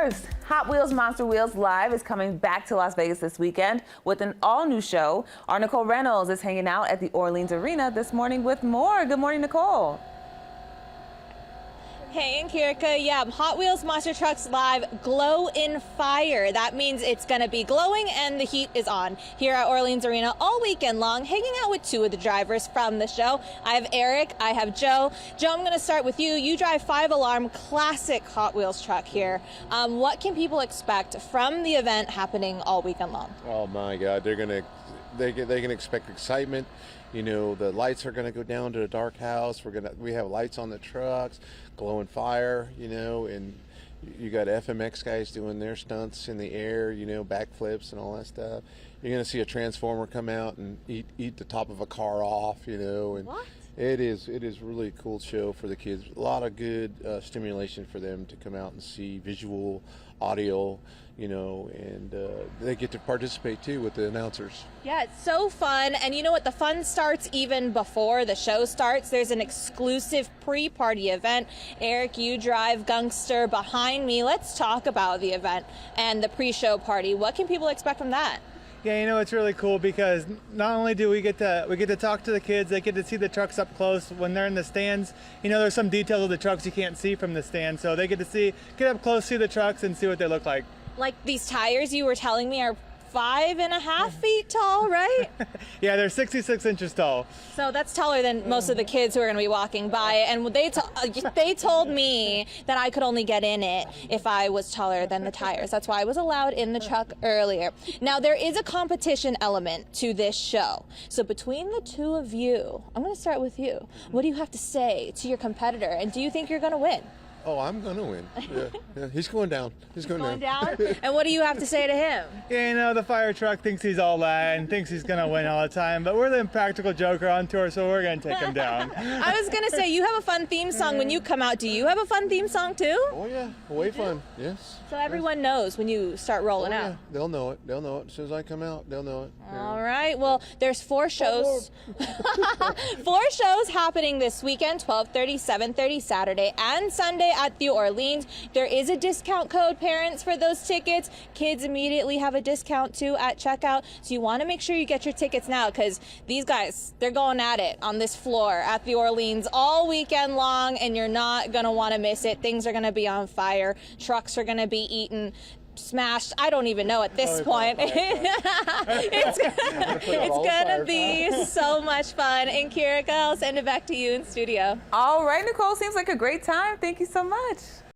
First, Hot Wheels Monster Wheels Live is coming back to Las Vegas this weekend with an all-new show. Our Nicole Reynolds is hanging out at the Orleans Arena this morning with more. Good morning, Nicole. Hey, Kirika. Yeah, Hot Wheels Monster Trucks Live Glow in Fire. That means it's going to be glowing and the heat is on here at Orleans Arena all weekend long, hanging out with two of the drivers from the show. I have Eric, I have Joe. Joe, I'm going to start with you. You drive 5-alarm classic Hot Wheels truck here. What can people expect from the event happening all weekend long? Oh my God, they can expect excitement. You know, the lights are going to go down to the dark house. We have lights on the trucks, glowing fire. You know, and you got FMX guys doing their stunts in the air. You know, backflips and all that stuff. You're going to see a transformer come out and eat the top of a car off. You know, and what? It is really a cool show for the kids. A lot of good stimulation for them to come out and see visual, audio, you know, and they get to participate too with the announcers. Yeah, it's so fun. And you know what? The fun starts even before the show starts. There's an exclusive pre-party event. Eric, you drive Gangster behind me. Let's talk about the event and the pre-show party. What can people expect from that? Yeah, you know, it's really cool because not only do we get to talk to the kids, they get to see the trucks up close when they're in the stands. You know, there's some details of the trucks you can't see from the stand, so they get up close, see the trucks, and see what they look like. Like these tires you were telling me are 5.5 feet tall, right? Yeah, they're 66 inches tall. So that's taller than most of the kids who are going to be walking by. And they told me that I could only get in it if I was taller than the tires. That's why I was allowed in the truck earlier. Now, there is a competition element to this show. So between the two of you, I'm going to start with you. What do you have to say to your competitor? And do you think you're going to win? Oh, I'm going to win. Yeah, he's going down. He's going down. And what do you have to say to him? Yeah, you know, the fire truck thinks he's all that and thinks he's going to win all the time, but we're the Impractical Joker on tour, so we're going to take him down. I was going to say, you have a fun theme song when you come out. Do you have a fun theme song too? Oh yeah, way fun. Yes. So everyone knows when you start rolling out. Yeah. They'll know it. They'll know it. As soon as I come out, they'll know it. All right. Well, there's 4 shows. 4 shows happening this weekend, 12:30, 7:30, Saturday and Sunday at the Orleans. There is a discount code, parents, for those tickets. Kids immediately have a discount too at checkout. So you want to make sure you get your tickets now because these guys, they're going at it on this floor at the Orleans all weekend long, and you're not going to want to miss it. Things are going to be on fire. Trucks are going to be eaten, smashed. I don't even know at this point. It's gonna be so much fun. And Kirika, I'll send it back to you in studio. All right, Nicole, seems like a great time. Thank you so much.